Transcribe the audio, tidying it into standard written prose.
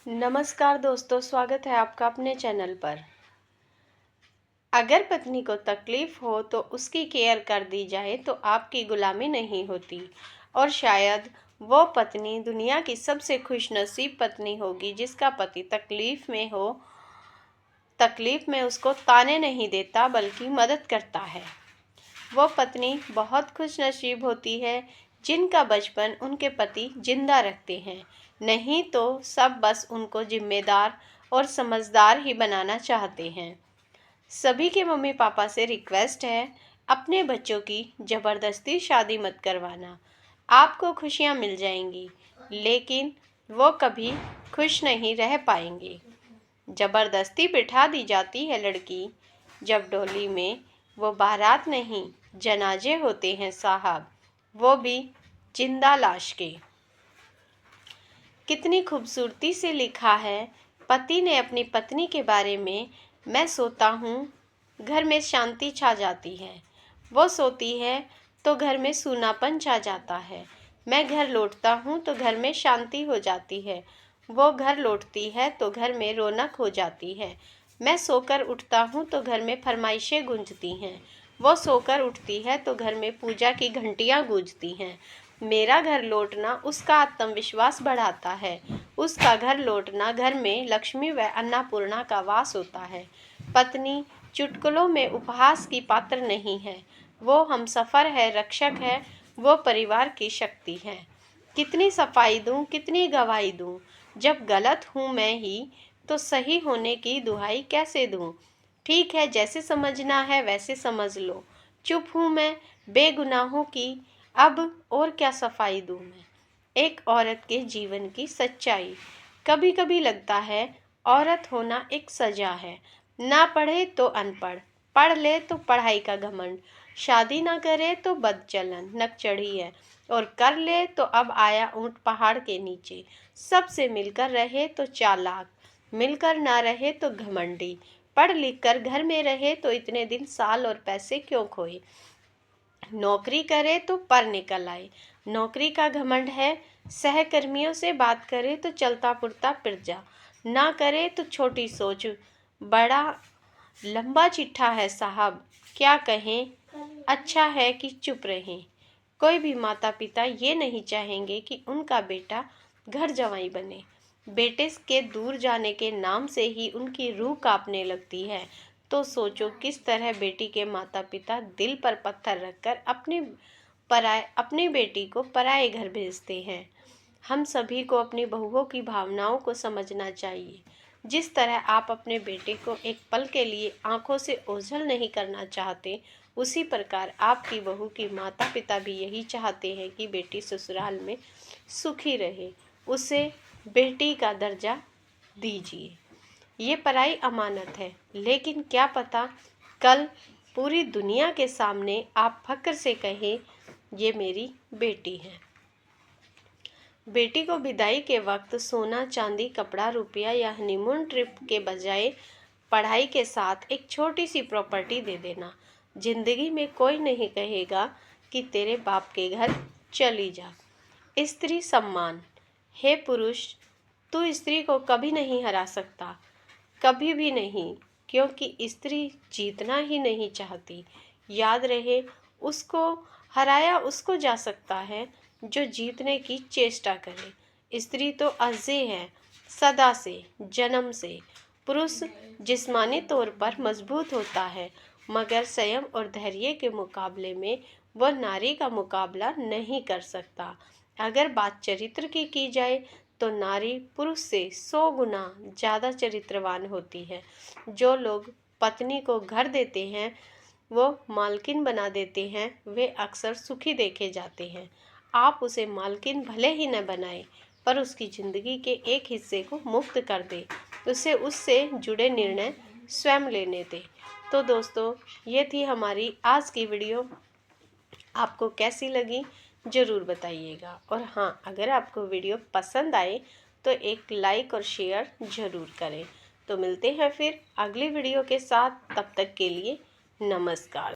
नमस्कार दोस्तों, स्वागत है आपका अपने चैनल पर। अगर पत्नी को तकलीफ हो तो उसकी केयर कर दी जाए तो आपकी गुलामी नहीं होती। और शायद वो पत्नी दुनिया की सबसे खुशनसीब पत्नी होगी जिसका पति तकलीफ में उसको ताने नहीं देता बल्कि मदद करता है। वो पत्नी बहुत खुशनसीब होती है जिनका बचपन उनके पति जिंदा रखते हैं, नहीं तो सब बस उनको जिम्मेदार और समझदार ही बनाना चाहते हैं। सभी के मम्मी पापा से रिक्वेस्ट है, अपने बच्चों की ज़बरदस्ती शादी मत करवाना। आपको खुशियाँ मिल जाएंगी, लेकिन वो कभी खुश नहीं रह पाएंगे। ज़बरदस्ती बिठा दी जाती है लड़की जब डोली में, वो बारात नहीं जनाजे होते हैं साहब, वो भी जिंदा लाश के। कितनी खूबसूरती से लिखा है पति ने अपनी पत्नी के बारे में। मैं सोता हूँ घर में शांति छा जाती है, वो सोती है तो घर में सूनापन छा जाता है। मैं घर लौटता हूँ तो घर में शांति हो जाती है, वो घर लौटती है तो घर में रौनक हो जाती है। मैं सोकर उठता हूँ तो घर में फरमाइशें गूंजती हैं, वो सोकर उठती है तो घर में पूजा की घंटियाँ गूंजती हैं। मेरा घर लौटना उसका आत्मविश्वास बढ़ाता है, उसका घर लौटना घर में लक्ष्मी व अन्नपूर्णा का वास होता है। पत्नी चुटकुलों में उपहास की पात्र नहीं है, वो हमसफ़र है, रक्षक है, वो परिवार की शक्ति है। कितनी सफाई दूँ, कितनी गवाही दूँ, जब गलत हूँ मैं ही तो सही होने की दुहाई कैसे दूँ। ठीक है, जैसे समझना है वैसे समझ लो, चुप हूँ मैं बेगुनाहों की, अब और क्या सफाई दूँ मैं। एक औरत के जीवन की सच्चाई। कभी कभी लगता है औरत होना एक सजा है। ना पढ़े तो अनपढ़, पढ़ ले तो पढ़ाई का घमंड, शादी ना करे तो बदचलन नक चढ़ी है, और कर ले तो अब आया ऊंट पहाड़ के नीचे। सबसे मिलकर रहे तो चालाक, मिलकर ना रहे तो घमंडी, पढ़ लिख कर घर में रहे तो इतने दिन साल और पैसे क्यों खोए। नौकरी करे तो पर निकल आए, नौकरी का घमंड है। सहकर्मियों से बात करे तो चलता पुरता पिर्जा, ना करे तो छोटी सोच। बड़ा लंबा चिट्ठा है साहब, क्या कहें, अच्छा है कि चुप रहें। कोई भी माता पिता ये नहीं चाहेंगे कि उनका बेटा घर जवाई बने। बेटे के दूर जाने के नाम से ही उनकी रूह कांपने लगती है। तो सोचो किस तरह बेटी के माता पिता दिल पर पत्थर रखकर अपनी बेटी को पराए घर भेजते हैं। हम सभी को अपनी बहुओं की भावनाओं को समझना चाहिए। जिस तरह आप अपने बेटे को एक पल के लिए आंखों से ओझल नहीं करना चाहते, उसी प्रकार आपकी बहू की माता पिता भी यही चाहते हैं कि बेटी ससुराल में सुखी रहे। उसे बेटी का दर्जा दीजिए। ये पराई अमानत है, लेकिन क्या पता कल पूरी दुनिया के सामने आप फक्र से कहें, ये मेरी बेटी है। बेटी को विदाई के वक्त सोना चांदी कपड़ा रुपया या हनीमून ट्रिप के बजाय पढ़ाई के साथ एक छोटी सी प्रॉपर्टी दे देना। जिंदगी में कोई नहीं कहेगा कि तेरे बाप के घर चली जा। स्त्री सम्मान। हे पुरुष, तू स्त्री को कभी नहीं हरा सकता, कभी भी नहीं, क्योंकि स्त्री जीतना ही नहीं चाहती। याद रहे, उसको हराया उसको जा सकता है जो जीतने की चेष्टा करे। स्त्री तो अजय है, सदा से, जन्म से। पुरुष जिस्मानी तौर पर मजबूत होता है, मगर संयम और धैर्य के मुकाबले में वह नारी का मुकाबला नहीं कर सकता। अगर बात चरित्र की जाए तो नारी पुरुष से 100 गुना ज़्यादा चरित्रवान होती है। जो लोग पत्नी को घर देते हैं, वो मालकिन बना देते हैं, वे अक्सर सुखी देखे जाते हैं। आप उसे मालकिन भले ही न बनाए, पर उसकी ज़िंदगी के एक हिस्से को मुक्त कर दे, उसे उससे जुड़े निर्णय स्वयं लेने दें। तो दोस्तों, ये थी हमारी आज की वीडियो। आपको कैसी लगी ज़रूर बताइएगा। और हाँ, अगर आपको वीडियो पसंद आए तो एक लाइक और शेयर ज़रूर करें। तो मिलते हैं फिर अगली वीडियो के साथ, तब तक के लिए नमस्कार।